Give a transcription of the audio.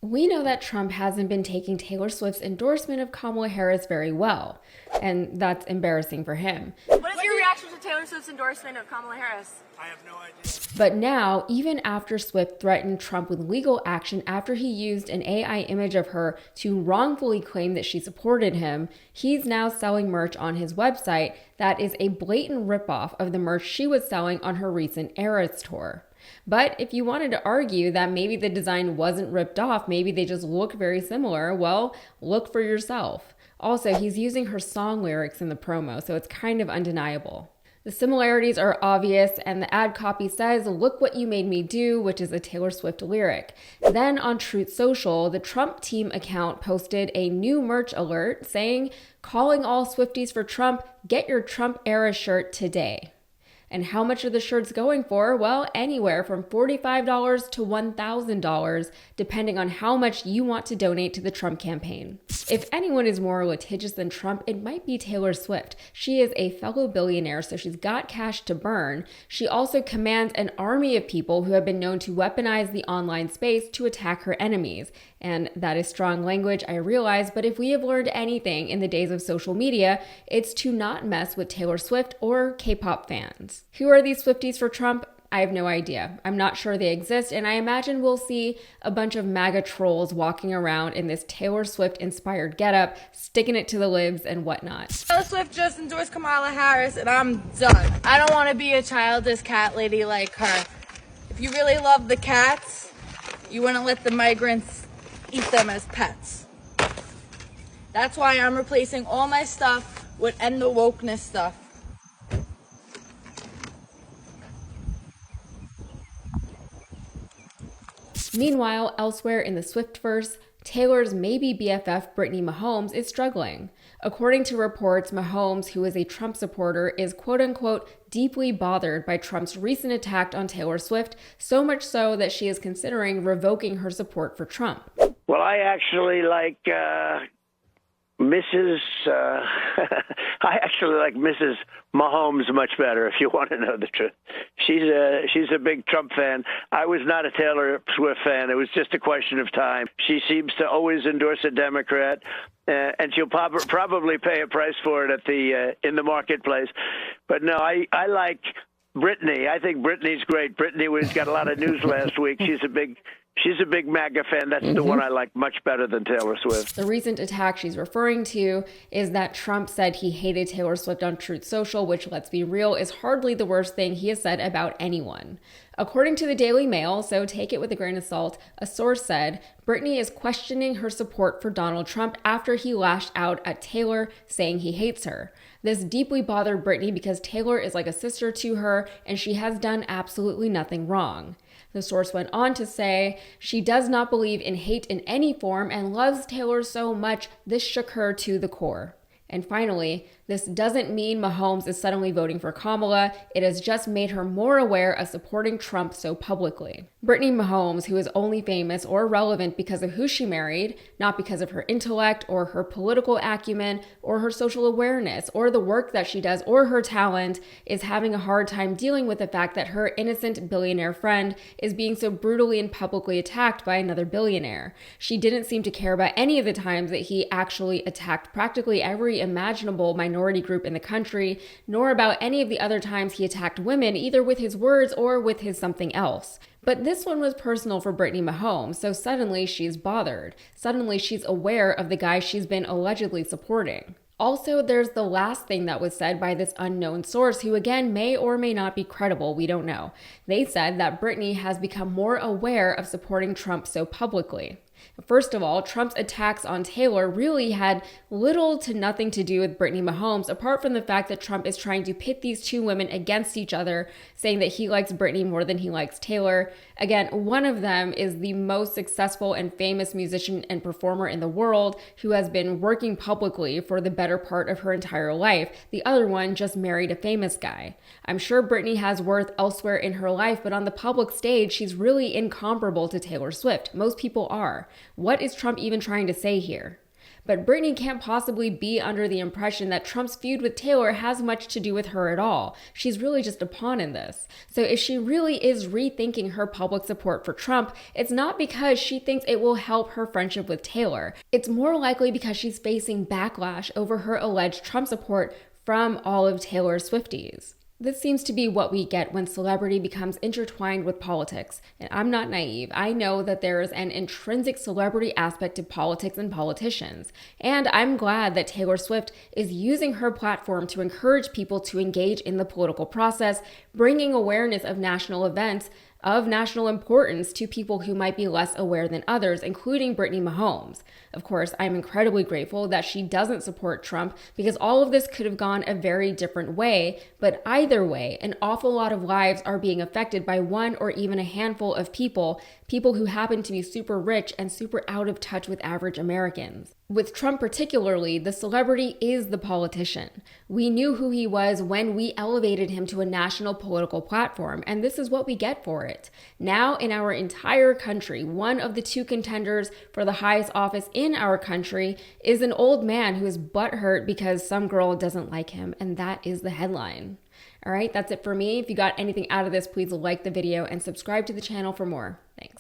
We know that Trump hasn't been taking Taylor Swift's endorsement of Kamala Harris very well, and that's embarrassing for him. What is your reaction to Taylor Swift's endorsement of Kamala Harris? I have no idea. But now, even after Swift threatened Trump with legal action after he used an AI image of her to wrongfully claim that she supported him, he's now selling merch on his website that is a blatant ripoff of the merch she was selling on her recent Eras tour. But if you wanted to argue that maybe the design wasn't ripped off, maybe they just look very similar, well, look for yourself. Also, he's using her song lyrics in the promo, so it's kind of undeniable. The similarities are obvious, and the ad copy says, "Look what you made me do," which is a Taylor Swift lyric. Then on Truth Social, the Trump team account posted a new merch alert saying, "Calling all Swifties for Trump, get your Trump era shirt today." And how much are the shirts going for? Well, anywhere from $45 to $1,000, depending on how much you want to donate to the Trump campaign. If anyone is more litigious than Trump, it might be Taylor Swift. She is a fellow billionaire, so she's got cash to burn. She also commands an army of people who have been known to weaponize the online space to attack her enemies. And that is strong language, I realize, but if we have learned anything in the days of social media, it's to not mess with Taylor Swift or K-pop fans. Who are these Swifties for Trump? I have no idea. I'm not sure they exist, and I imagine we'll see a bunch of MAGA trolls walking around in this Taylor Swift-inspired getup, sticking it to the libs and whatnot. Taylor Swift just endorsed Kamala Harris, and I'm done. I don't want to be a childish cat lady like her. If you really love the cats, you wouldn't let the migrants eat them as pets. That's why I'm replacing all my stuff with end the wokeness stuff. Meanwhile, elsewhere in the Swiftverse, Taylor's maybe BFF Britney Mahomes is struggling. According to reports, Mahomes, who is a Trump supporter, is quote-unquote deeply bothered by Trump's recent attack on Taylor Swift, so much so that she is considering revoking her support for Trump. Well, I actually like Mrs. I actually like Mrs. Mahomes much better, if you want to know the truth. She's a big Trump fan. I was not a Taylor Swift fan. It was just a question of time. She seems to always endorse a Democrat, and she'll probably pay a price for it at in the marketplace. But no, I like Britney. I think Britney's great. Britney got a lot of news last week. She's a big MAGA fan. That's the one I like much better than Taylor Swift. The recent attack she's referring to is that Trump said he hated Taylor Swift on Truth Social, which, let's be real, is hardly the worst thing he has said about anyone. According to the Daily Mail, so take it with a grain of salt, a source said Britney is questioning her support for Donald Trump after he lashed out at Taylor, saying he hates her. This deeply bothered Britney because Taylor is like a sister to her, and she has done absolutely nothing wrong. The source went on to say, she does not believe in hate in any form and loves Taylor so much this shook her to the core. And finally, this doesn't mean Mahomes is suddenly voting for Kamala. It has just made her more aware of supporting Trump so publicly. Britney Mahomes, who is only famous or relevant because of who she married, not because of her intellect or her political acumen or her social awareness or the work that she does or her talent, is having a hard time dealing with the fact that her innocent billionaire friend is being so brutally and publicly attacked by another billionaire. She didn't seem to care about any of the times that he actually attacked practically every imaginable minority group in the country, nor about any of the other times he attacked women, either with his words or with his something else. But this one was personal for Britney Mahomes, so suddenly she's bothered. Suddenly she's aware of the guy she's been allegedly supporting. Also, there's the last thing that was said by this unknown source, who again may or may not be credible, we don't know. They said that Britney has become more aware of supporting Trump so publicly. First of all, Trump's attacks on Taylor really had little to nothing to do with Britney Mahomes, apart from the fact that Trump is trying to pit these two women against each other, saying that he likes Britney more than he likes Taylor. Again, one of them is the most successful and famous musician and performer in the world who has been working publicly for the better part of her entire life. The other one just married a famous guy. I'm sure Britney has worth elsewhere in her life, but on the public stage, she's really incomparable to Taylor Swift. Most people are. What is Trump even trying to say here? But Britney can't possibly be under the impression that Trump's feud with Taylor has much to do with her at all. She's really just a pawn in this. So if she really is rethinking her public support for Trump, it's not because she thinks it will help her friendship with Taylor. It's more likely because she's facing backlash over her alleged Trump support from all of Taylor's Swifties. This seems to be what we get when celebrity becomes intertwined with politics. And I'm not naive. I know that there is an intrinsic celebrity aspect to politics and politicians. And I'm glad that Taylor Swift is using her platform to encourage people to engage in the political process, bringing awareness of national events of national importance to people who might be less aware than others, including Britney Mahomes. Of course, I'm incredibly grateful that she doesn't support Trump because all of this could have gone a very different way, but either way, an awful lot of lives are being affected by one or even a handful of people who happen to be super rich and super out of touch with average Americans. With Trump particularly, the celebrity is the politician. We knew who he was when we elevated him to a national political platform, and this is what we get for it. Now, in our entire country, one of the two contenders for the highest office in our country is an old man who is butthurt because some girl doesn't like him, and that is the headline. All right, that's it for me. If you got anything out of this, please like the video and subscribe to the channel for more. Thanks.